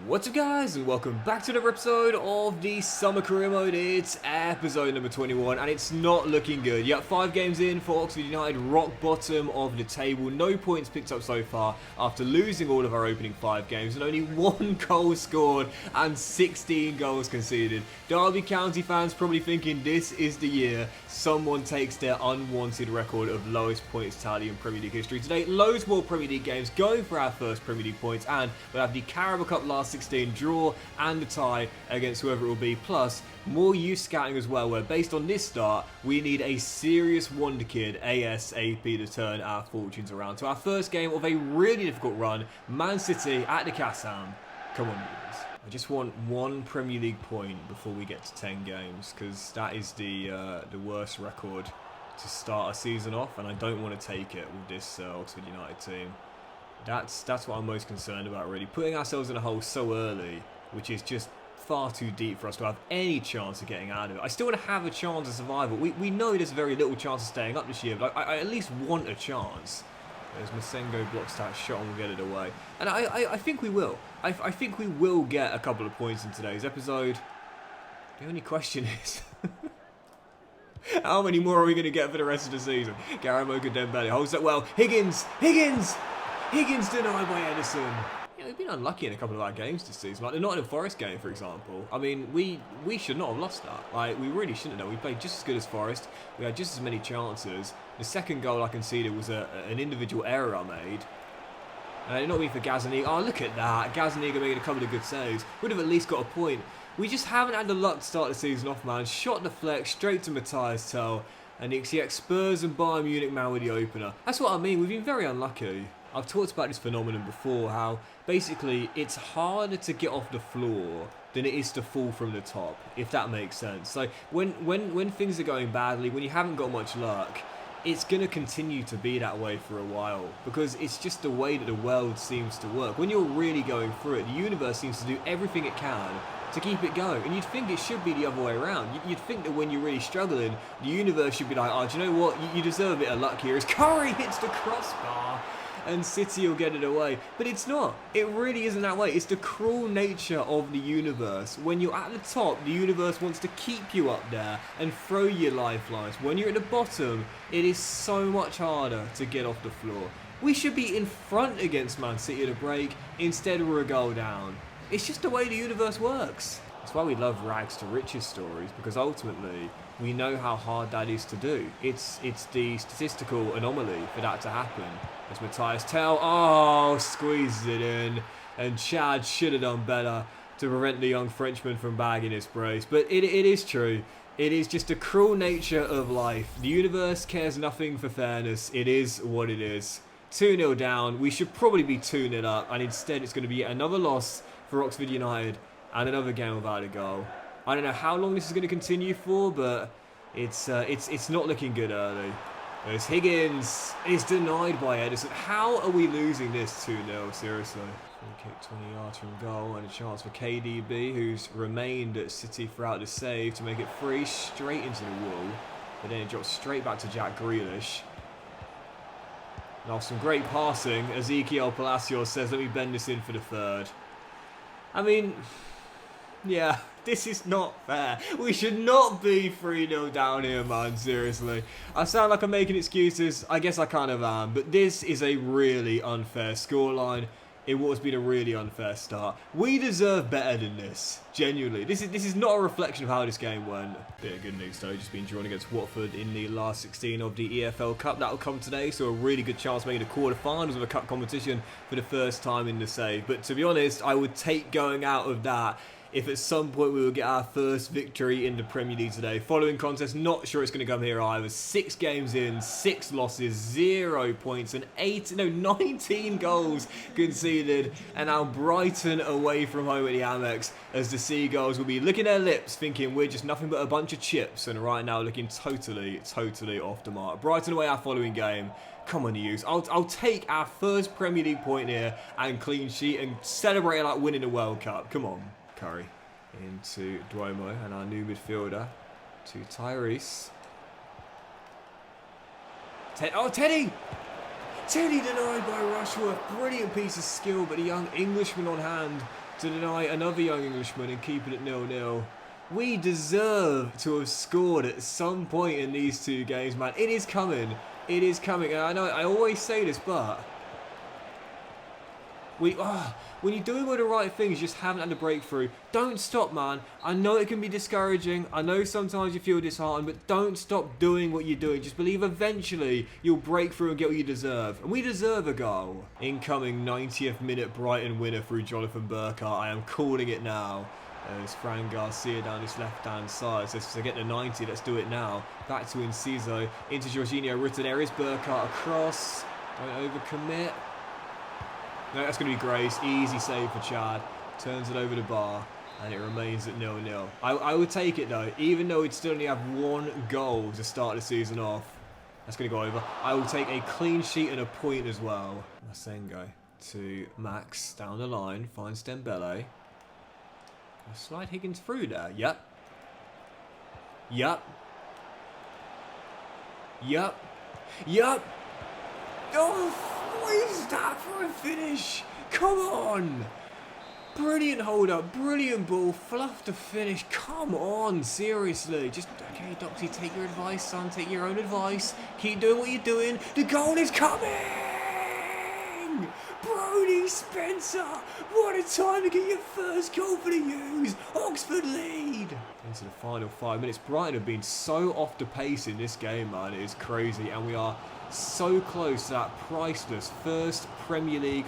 What's up guys, and welcome back to another episode of the Summer Career Mode. It's episode number 21 and it's not looking good. You got 5 games in for Oxford United, rock bottom of the table. No points picked up so far after losing all of our opening 5 games and only 1 goal scored and 16 goals conceded. Derby County fans probably thinking this is the year someone takes their unwanted record of lowest points tally in Premier League history. Today, loads more Premier League games going for our first Premier League points, and we'll have the Carabao Cup last 16 draw and the tie against whoever it will be, plus more youth scouting as well, where based on this start we need a serious wonder kid ASAP to turn our fortunes around. So our first game of a really difficult run, Man City at the Kassam. Come on boys. I just want 1 Premier League point before we get to 10 games, because that is the worst record to start a season off, and I don't want to take it with this Oxford United team. That's what I'm most concerned about, really. Putting ourselves in a hole so early, which is just far too deep for us to have any chance of getting out of it. I still want to have a chance of survival. We know there's very little chance of staying up this year, but I at least want a chance. There's Masengo blocks that shot and we'll get it away. And I think we will. I think we will get a couple of points in today's episode. The only question is... how many more are we going to get for the rest of the season? Garamoka Dembele holds that well. Higgins denied by Edison. Yeah, we've been unlucky in a couple of our games this season. Like the Nottingham Forest game, for example. I mean, we should not have lost that. Like, we really shouldn't have. We played just as good as Forest. We had just as many chances. The second goal I conceded was an individual error I made. And it not been for Gazaniga. Oh, look at that. Gazaniga making a couple of good saves. Would have at least got a point. We just haven't had the luck to start the season off, man. Shot deflect straight to Matthias Tell. And the Spurs and Bayern Munich man with the opener. That's what I mean. We've been very unlucky. I've talked about this phenomenon before, how basically it's harder to get off the floor than it is to fall from the top, if that makes sense. So when things are going badly, when you haven't got much luck, it's going to continue to be that way for a while, because it's just the way that the world seems to work. When you're really going through it, the universe seems to do everything it can to keep it going, and you'd think it should be the other way around. You'd think that when you're really struggling, the universe should be like, oh, do you know what, you deserve a bit of luck here, as Curry hits the crossbar and City will get it away. But it's not. It really isn't that way. It's the cruel nature of the universe. When you're at the top, the universe wants to keep you up there and throw you lifelines. When you're at the bottom, it is so much harder to get off the floor. We should be in front against Man City at a break. Instead, we're a goal down. It's just the way the universe works. That's why we love rags to riches stories, because ultimately we know how hard that is to do. It's the statistical anomaly for that to happen. As Matthias Tell, oh, squeezes it in, and Chad should have done better to prevent the young Frenchman from bagging his brace. But it is true. It is just the cruel nature of life. The universe cares nothing for fairness. It is what it is. 2-0 down. We should probably be 2-0 up, and instead it's going to be yet another loss for Oxford United and another game without a goal. I don't know how long this is going to continue for, but it's not looking good early. As Higgins is denied by Edison. How are we losing this 2-0? Seriously. Free kick 20 yards from goal, and a chance for KDB, who's remained at City throughout the save, to make it free straight into the wall. But then it drops straight back to Jack Grealish. Now some great passing. Ezequiel Palacios says, let me bend this in for the third. I mean, yeah, this is not fair. We should not be 3-0 down here, man, seriously. I sound like I'm making excuses. I guess I kind of am. But this is a really unfair scoreline. It was been a really unfair start. We deserve better than this. Genuinely. This is not a reflection of how this game went. Bit of good news though, just been drawn against Watford in the last 16 of the EFL Cup. That'll come today, so a really good chance of making the quarterfinals of a cup competition for the first time in the save. But to be honest, I would take going out of that if at some point we will get our first victory in the Premier League today. Following contest, not sure it's going to come here either. 6 games in, 6 losses, 0 points, and 19 goals conceded. And now Brighton away from home at the Amex, as the Seagulls will be licking their lips thinking we're just nothing but a bunch of chips, and right now looking totally off the mark. Brighton away our following game. Come on, Hughes. I'll take our first Premier League point here and clean sheet and celebrate it like winning the World Cup. Come on. Curry into Duomo, and our new midfielder to Tyrese. Teddy! Teddy denied by Rushworth. Brilliant piece of skill, but a young Englishman on hand to deny another young Englishman and keep it at 0-0. We deserve to have scored at some point in these two games, man. It is coming. It is coming. And I know I always say this, but when you're doing all the right things, you just haven't had the breakthrough. Don't stop, man. I know it can be discouraging. I know sometimes you feel disheartened, but don't stop doing what you're doing. Just believe eventually you'll break through and get what you deserve. And we deserve a goal. Incoming 90th minute Brighton winner through Jonathan Burkhart. I am calling it now. There's Fran Garcia down his left-hand side. So to get the 90, let's do it now. Back to Enciso. Into Jorginho Rutter. There is Burkhart across. Don't overcommit. No, that's going to be Grace. Easy save for Chad. Turns it over the bar. And it remains at 0-0. I would take it, though. Even though we'd still only have one goal to start the season off. That's going to go over. I will take a clean sheet and a point as well. Masengo to Max. Down the line. Finds Dembele. Slide Higgins through there. Yep. Yep. Yep. Yep. Oh, what is that for a finish? Come on. Brilliant hold up. Brilliant ball. Fluff to finish. Come on. Seriously. Just, okay, Doxy, take your advice, son. Take your own advice. Keep doing what you're doing. The goal is coming. Brody Spencer, what a time to get your first goal for the U's. Oxford lead. Into the final 5 minutes. Brighton have been so off the pace in this game, man. It is crazy. And we are so close to that priceless first Premier League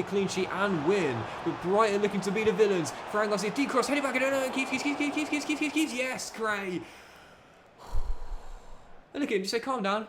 clean sheet and win. With Brighton looking to be the villains. Fran Garcia, D-cross, heading back. Keeps. Yes, great. And look at him, just say, calm down,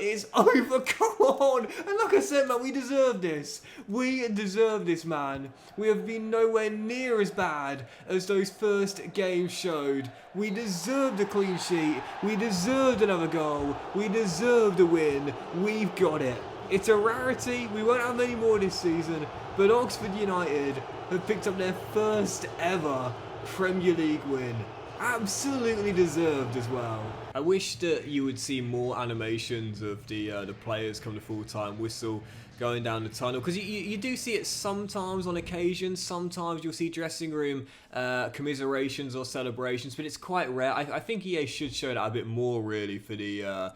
it's over, come on. And like I said, man, we deserve this. We deserve this, man. We have been nowhere near as bad as those first games showed. We deserved a clean sheet. We deserved another goal. We deserved a win. We've got it. It's a rarity. We won't have many more this season. But Oxford United have picked up their first ever Premier League win. Absolutely deserved as well. I wish that you would see more animations of the players come to full-time whistle going down the tunnel, because you do see it sometimes on occasion. Sometimes you'll see dressing room commiserations or celebrations, but it's quite rare. I think EA should show that a bit more, really, for the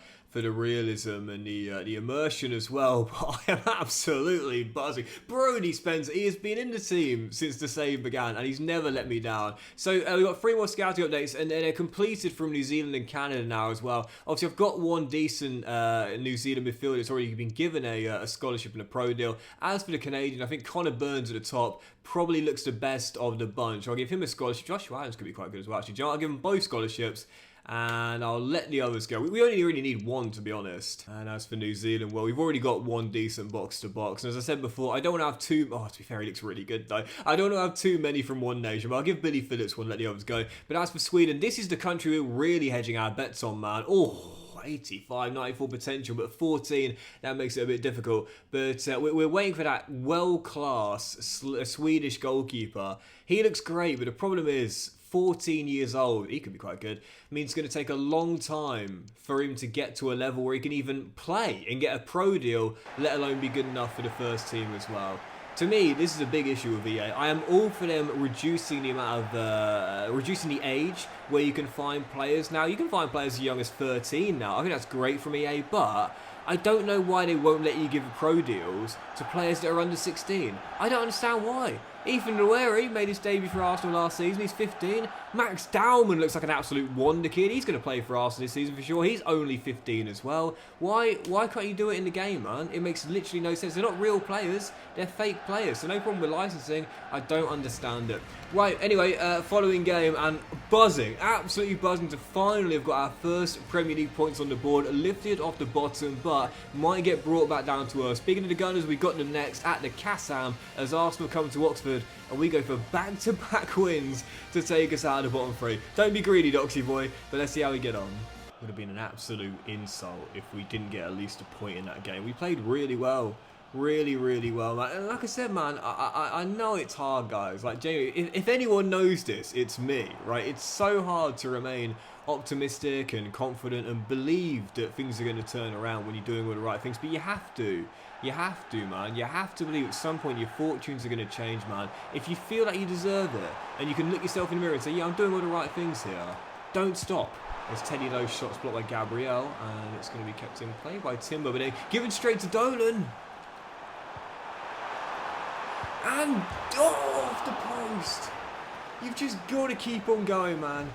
realism and the immersion as well. But I am absolutely buzzing. Brody Spencer, he has been in the team since the save began, and he's never let me down. So we've got 3 more scouting updates, and they're completed from New Zealand and Canada now as well. Obviously, I've got one decent New Zealand midfielder that's already been given a scholarship and a pro deal. As for the Canadian, I think Connor Burns at the top probably looks the best of the bunch. I'll give him a scholarship. Joshua Adams could be quite good as well, actually. I'll give them both scholarships, and I'll let the others go. We only really need one, to be honest. And as for New Zealand, well, we've already got one decent box-to-box. And as I said before, I don't want to have too... Oh, to be fair, he looks really good, though. I don't want to have too many from one nation, but I'll give Billy Phillips one, let the others go. But as for Sweden, this is the country we're really hedging our bets on, man. Oh, 85, 94 potential, but 14, that makes it a bit difficult. But we're waiting for that world-class Swedish goalkeeper. He looks great, but the problem is 14 years old, he could be quite good. Means it's going to take a long time for him to get to a level where he can even play and get a pro deal, let alone be good enough for the first team as well. To me, this is a big issue with EA. I am all for them reducing the amount of, reducing the age where you can find players. Now, you can find players as young as 13 now. I think that's great from EA, but I don't know why they won't let you give pro deals to players that are under 16. I don't understand why. Ethan Lueri made his debut for Arsenal last season. He's 15. Max Dowman looks like an absolute wonder kid. He's going to play for Arsenal this season for sure. He's only 15 as well. Why can't you do it in the game, man? It makes literally no sense. They're not real players. They're fake players. So no problem with licensing. I don't understand it. Right, anyway, following game, and buzzing, absolutely buzzing to finally have got our first Premier League points on the board, lifted off the bottom, but might get brought back down to earth. Speaking of the Gunners, we've got them next at the Kassam as Arsenal come to Oxford, and we go for back-to-back wins to take us out of the bottom 3. Don't be greedy, Doxy boy, but let's see how we get on. Would have been an absolute insult if we didn't get at least a point in that game. We played really well. really, really well, man. And like I said, man, I know it's hard, guys. Like, genuinely, if anyone knows this, it's me, right? It's so hard to remain optimistic and confident and believe that things are going to turn around when you're doing all the right things. But you have to. You have to, man. You have to believe at some point your fortunes are going to change, man. If you feel like you deserve it and you can look yourself in the mirror and say, yeah, I'm doing all the right things here, don't stop. There's Teddy Lowe's shots blocked by Gabriel, and it's going to be kept in play by Timber, but then given straight to Dolan. And off the post. You've just got to keep on going, man.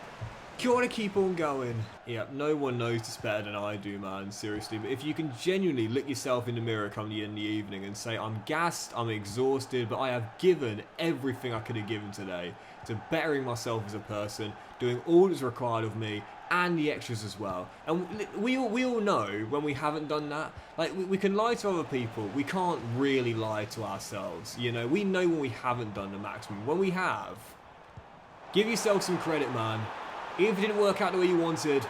Got to keep on going. Yeah, no one knows this better than I do, man, seriously. But if you can genuinely look yourself in the mirror come the end of the evening and say, I'm gassed, I'm exhausted, but I have given everything I could have given today to bettering myself as a person, doing all that's required of me, and the extras as well. And we all know when we haven't done that. Like, we can lie to other people. We can't really lie to ourselves. You know, we know when we haven't done the maximum. When we have, give yourself some credit, man. Even if it didn't work out the way you wanted,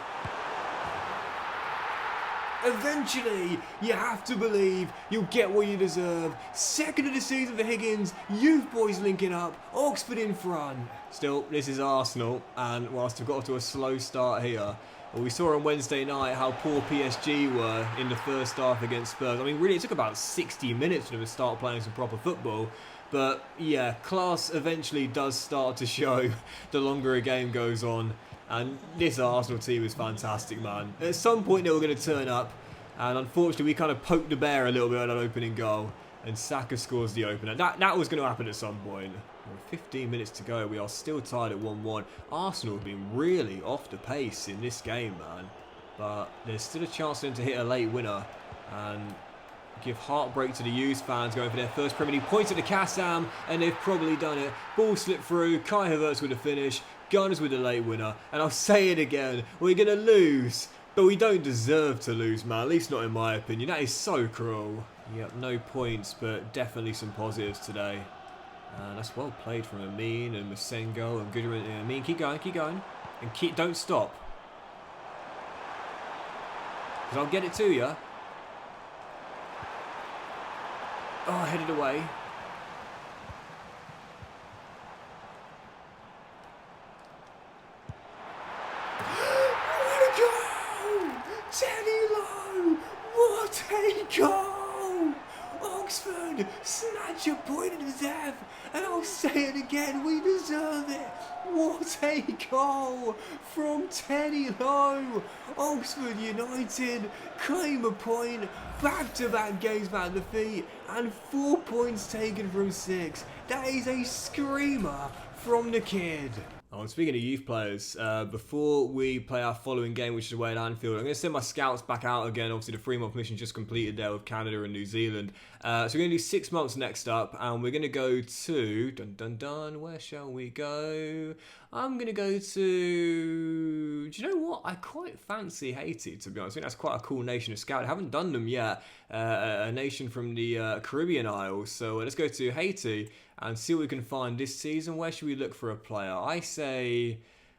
eventually, you have to believe you'll get what you deserve. Second of the season for Higgins, youth boys linking up, Oxford in front. Still, this is Arsenal, and whilst we've got off to a slow start here, well, we saw on Wednesday night how poor PSG were in the first half against Spurs. I mean, really, it took about 60 minutes for them to start playing some proper football. But, yeah, class eventually does start to show the longer a game goes on. And this Arsenal team is fantastic, man. At some point they were going to turn up, and unfortunately we kind of poked the bear a little bit on that opening goal, and Saka scores the opener. That was going to happen at some point. With 15 minutes to go, we are still tied at 1-1. Arsenal have been really off the pace in this game, man. But there's still a chance for them to hit a late winner, and give heartbreak to the U's fans going for their first Premier League points at the Kassam, and they've probably done it. Ball slipped through, Kai Havertz with a finish, Gunners with a late winner, and I'll say it again, we're going to lose, but we don't deserve to lose, man, at least not in my opinion. That is so cruel. Yep, no points, but definitely some positives today. And that's well played from Amin and Masengo and Goodwin. Amin, keep going, and don't stop. Because I'll get it to you. Oh, headed away. What a goal! Teddy Lowe! What a goal! Oxford snatch a point in the death, and I'll say it again, we deserve it. What a goal from Teddy Lowe! Oxford United claim a point, back-to-back games back at the feet, and 4 points taken from 6. That is a screamer from the kid. Oh, speaking of youth players, before we play our following game, which is away at Anfield, I'm going to send my scouts back out again. Obviously, the 3-month mission just completed there with Canada and New Zealand. So we're going to do 6 months next up, and we're going to go to... where shall we go? I'm going to go to... Do you know what? I quite fancy Haiti, to be honest. I think that's quite a cool nation to scout. I haven't done them yet. A nation from the Caribbean Isles. So let's go to Haiti and see what we can find this season. Where should we look for a player? I say...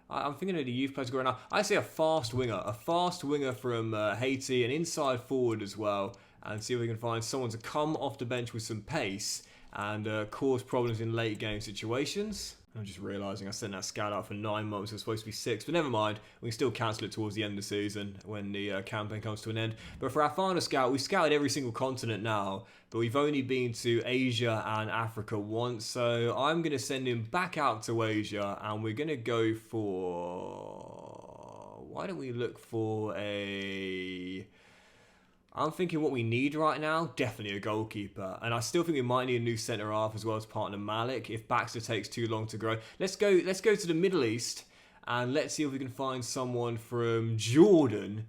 I'm thinking of the youth players going now. I say a fast winger from Haiti, an inside forward as well, and see if we can find someone to come off the bench with some pace and cause problems in late game situations. I'm just realising I sent that scout out for 9 months. It was supposed to be 6, but never mind. We can still cancel it towards the end of the season when the campaign comes to an end. But for our final scout, we scouted every single continent now, but we've only been to Asia and Africa once. So I'm going to send him back out to Asia, and we're going to go for... Why don't we look for a... I'm thinking what we need right now, definitely a goalkeeper. And I still think we might need a new centre-half as well as partner Malik if Baxter takes too long to grow. Let's go to the Middle East and let's see if we can find someone from Jordan.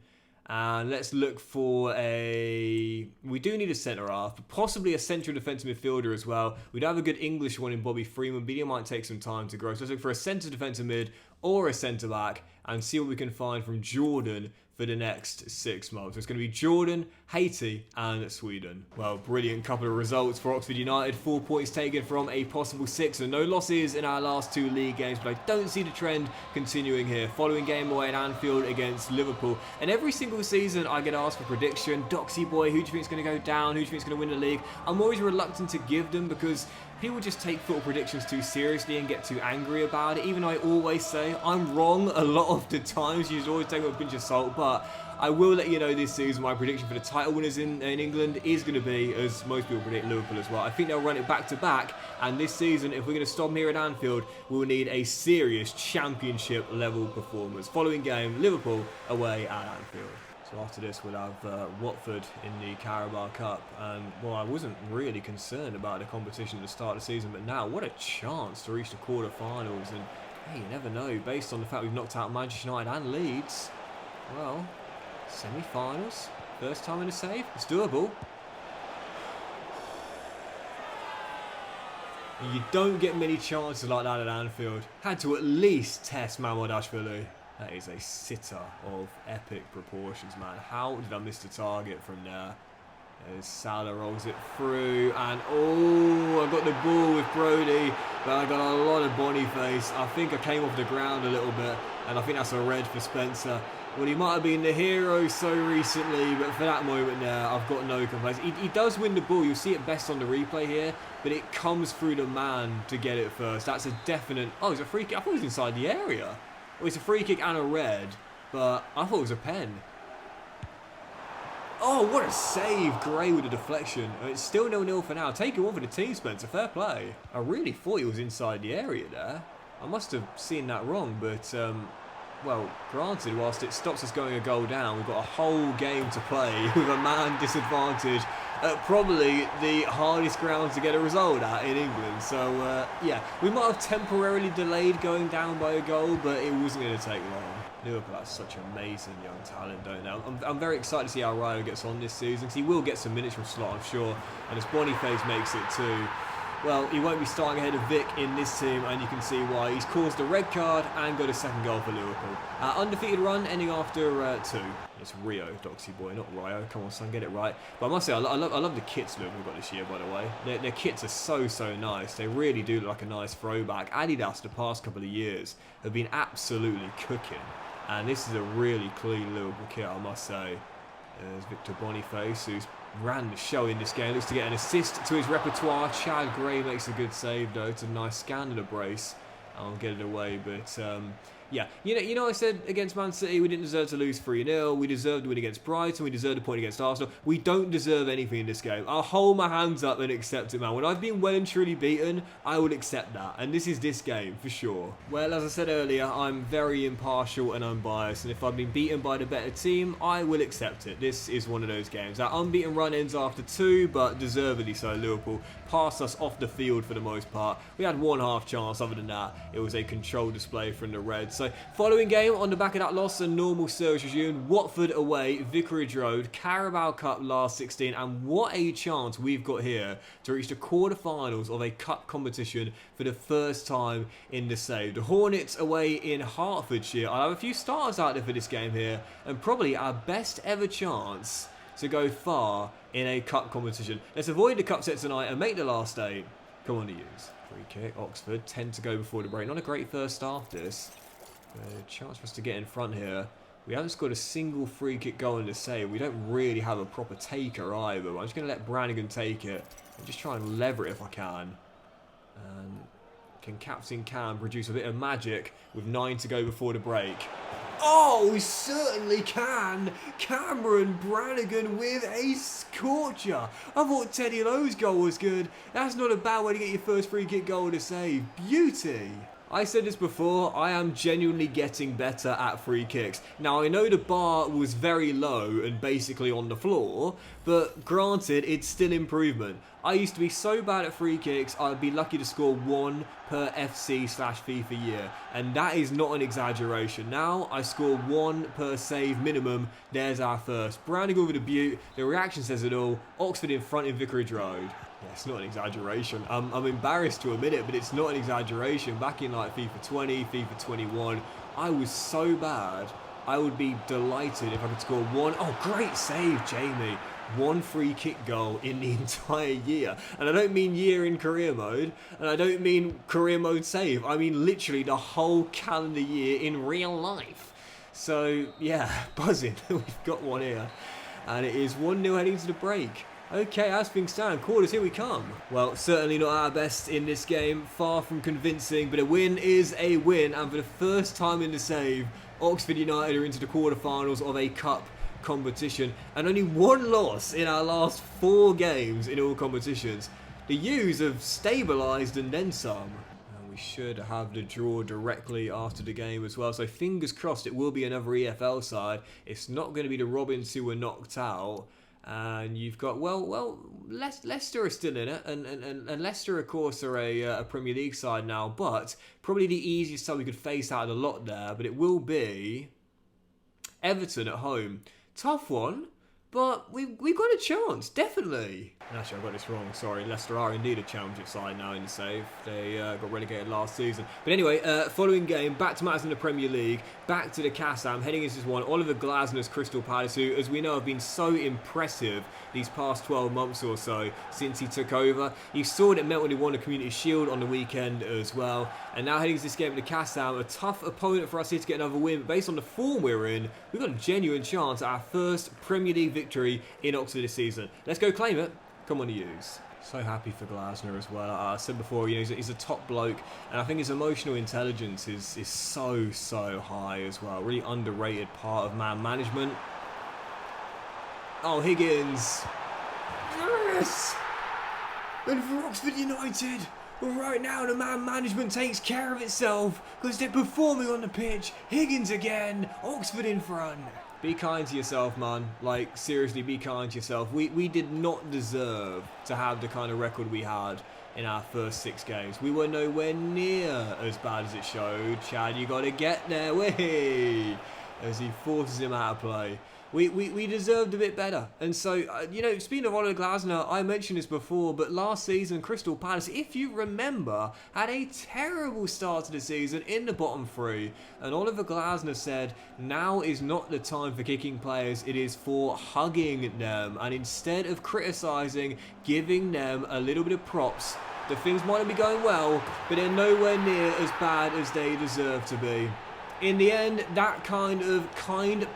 And let's look for a... We do need a centre-half, but possibly a central defensive midfielder as well. We'd have a good English one in Bobby Freeman, but he might take some time to grow. So let's look for a centre defensive mid or a centre-back. and see what we can find from Jordan for the next 6 months. It's going to be Jordan, Haiti and Sweden. Well, brilliant couple of results for Oxford United. 4 points taken from a possible 6 and no losses in our last 2 league games, but I don't see the trend continuing here. Following game away at Anfield against Liverpool. And every single season I get asked for prediction. Doxy boy, who do you think is going to go down? Who do you think is going to win the league? I'm always reluctant to give them because people just take football predictions too seriously and get too angry about it. Even though I always say I'm wrong a lot of the times, you should always take it with a pinch of salt. But I will let you know this season my prediction for the title winners in England is going to be, as most people predict, Liverpool as well. I think they'll run it back to back, and this season, if we're going to stop them here at Anfield, we'll need a serious championship level performance. Following game, Liverpool away at Anfield. So after this, we'll have Watford in the Carabao Cup. And, well, I wasn't really concerned about the competition at the start of the season, but now, what a chance to reach the quarter-finals. And, hey, you never know, based on the fact we've knocked out Manchester United and Leeds, well, semi-finals, first time in a save, it's doable. You don't get many chances like that at Anfield. Had to at least test Mamadashvili. That is a sitter of epic proportions, man. How did I miss the target from there? As Salah rolls it through, and oh, I got the ball with Brody, but I got a lot of Boniface. I think I came off the ground a little bit, and I think that's a red for Spencer. Well, he might have been the hero so recently, but for that moment there, I've got no complaints. He does win the ball. You'll see it best on the replay here, but it comes through the man to get it first. That's a definite... Oh, it's a free kick. I thought it was inside the area. Well, it's a free kick and a red, but I thought it was a pen. Oh, what a save. Gray with a deflection. It's still 0-0 for now. Take it on for the team, Spencer. Fair play. I really thought he was inside the area there. I must have seen that wrong, but... well, granted, whilst it stops us going a goal down, we've got a whole game to play with a man disadvantage at probably the hardest ground to get a result at in England. So, yeah, we might have temporarily delayed going down by a goal, but it wasn't going to take long. Liverpool have such amazing young talent, don't they? I'm very excited to see how Ryo gets on this season, because he will get some minutes from slot, I'm sure, and as Boniface makes it too. Well, he won't be starting ahead of Vic in this team, and you can see why. He's caused a red card and got a second goal for Liverpool. Undefeated run, ending after 2. It's Rio, Doxy boy, not Ryo. Come on, son, get it right. But I must say, I love the kits Liverpool got this year, by the way. Their kits are so nice. They really do look like a nice throwback. Adidas, the past couple of years, have been absolutely cooking. And this is a really clean Liverpool kit, I must say. There's Victor Boniface, who's ran the show in this game. Looks to get an assist to his repertoire. Chad Gray makes a good save, though. It's a nice scan of the brace. I'll get it away, but... yeah, you know, I said against Man City we didn't deserve to lose 3-0. We deserved to win against Brighton. We deserved a point against Arsenal. We don't deserve anything in this game. I'll hold my hands up and accept it, man. When I've been well and truly beaten, I will accept that. And this is this game, for sure. Well, as I said earlier, I'm very impartial and unbiased. And if I've been beaten by the better team, I will accept it. This is one of those games. Our unbeaten run ends after 2, but deservedly so. Liverpool passed us off the field for the most part. We had one half chance. Other than that, it was a controlled display from the Reds. So, following game, on the back of that loss, a normal service resumed. Watford away, Vicarage Road, Carabao Cup last 16, and what a chance we've got here to reach the quarter-finals of a cup competition for the first time in the save. The Hornets away in Hertfordshire. I have a few starters out there for this game here, and probably our best ever chance to go far in a cup competition. Let's avoid the cup set tonight and make the last 8. Come on to use. Free kick, Oxford, 10 to go before the break. Not a great first half, this. A chance for us to get in front here. We haven't scored a single free kick goal in the save. We don't really have a proper taker either. I'm just going to let Brannigan take it and just try and lever it if I can. And can Captain Cam produce a bit of magic with 9 to go before the break? Oh, we certainly can. Cameron Brannigan with a scorcher. I thought Teddy Lowe's goal was good. That's not a bad way to get your first free kick goal to save. Beauty. I said this before, I am genuinely getting better at free kicks. Now, I know the bar was very low and basically on the floor, but granted, it's still improvement. I used to be so bad at free kicks, I'd be lucky to score 1 per FC/FIFA year, and that is not an exaggeration. Now, I score 1 per save minimum. There's our first. Browning over the Butte, the reaction says it all. Oxford in front in Vicarage Road. It's not an exaggeration. I'm embarrassed to admit it, but it's not an exaggeration. Back in like FIFA 20, FIFA 21, I was so bad. I would be delighted if I could score one. Oh, great save, Jamie. One free kick goal in the entire year. And I don't mean year in career mode, and I don't mean career mode save. I mean literally the whole calendar year in real life. So, yeah, buzzing. We've got one here. And it is 1-0 heading to the break. Okay, as things stand, quarters, here we come. Well, certainly not our best in this game, far from convincing, but a win is a win, and for the first time in the save, Oxford United are into the quarterfinals of a cup competition, and only one loss in our last 4 games in all competitions. The U's have stabilised and then some. And we should have the draw directly after the game as well, so fingers crossed it will be another EFL side. It's not going to be the Robins who were knocked out. And you've got, Leicester are still in it, and Leicester, of course, are a Premier League side now, but probably the easiest side we could face out of the lot there, but it will be Everton at home. Tough one, but we got a chance, definitely. Actually, I got this wrong, sorry. Leicester are indeed a championship side now in the save. They got relegated last season. But anyway, following game, back to matters in the Premier League, back to the Kassam, heading into this one, Oliver Glasner's Crystal Palace, who, as we know, have been so impressive these past 12 months or so since he took over. You saw what it meant when he won the Community Shield on the weekend as well. And now heading to this game at the Kassam, a tough opponent for us here to get another win. But based on the form we're in, we've got a genuine chance at our first Premier League victory in Oxford this season. Let's go claim it. Come on, Hughes. So happy for Glasner as well. I said before, you know, he's a top bloke, and I think his emotional intelligence is so high as well. Really underrated part of man management. Oh, Higgins. Yes! And for Oxford United, well, right now the man management takes care of itself because they're performing on the pitch. Higgins again, Oxford in front. Be kind to yourself, man. Like, seriously, be kind to yourself. We did not deserve to have the kind of record we had in our first 6 games. We were nowhere near as bad as it showed. Chad, you got to get there, way, as he forces him out of play. We deserved a bit better. And so, you know, speaking of Oliver Glasner, I mentioned this before, but last season, Crystal Palace, if you remember, had a terrible start to the season in the bottom 3. And Oliver Glasner said, now is not the time for kicking players, it is for hugging them. And instead of criticising, giving them a little bit of props, the things might not be going well, but they're nowhere near as bad as they deserve to be. In the end, that kind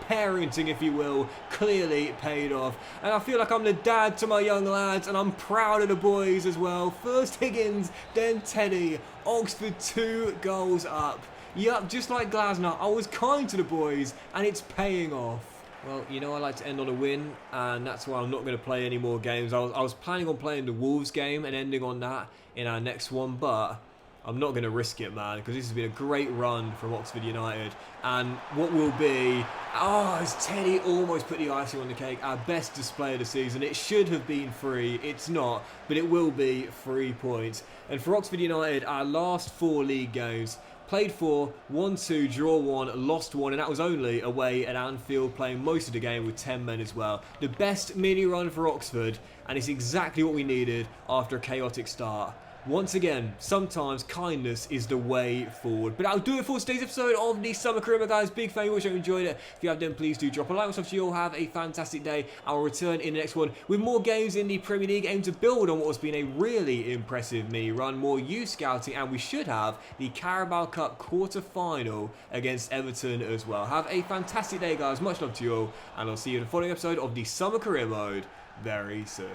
parenting, if you will, clearly paid off. And I feel like I'm the dad to my young lads, and I'm proud of the boys as well. First Higgins, then Teddy. Oxford 2 goals up. Yup, just like Glasner, I was kind to the boys, and it's paying off. Well, you know I like to end on a win, and that's why I'm not going to play any more games. I was planning on playing the Wolves game and ending on that in our next one, but I'm not going to risk it, man, because this has been a great run from Oxford United. And what will be, as Teddy almost put the icing on the cake, our best display of the season. It should have been 3. It's not, but it will be 3 points. And for Oxford United, our last 4 league games, played 4, won 2, draw 1, lost 1, and that was only away at Anfield, playing most of the game with 10 men as well. The best mini run for Oxford, and it's exactly what we needed after a chaotic start. Once again, sometimes kindness is the way forward. But that'll do it for today's episode of the Summer Career, guys. Big fan, wish you enjoyed it. If you have done, please do drop a like. Also, you all have a fantastic day. I will return in the next one with more games in the Premier League, aim to build on what has been a really impressive mini run, more youth scouting, and we should have the Carabao Cup quarter-final against Everton as well. Have a fantastic day, guys. Much love to you all, and I'll see you in the following episode of the Summer Career Mode very soon.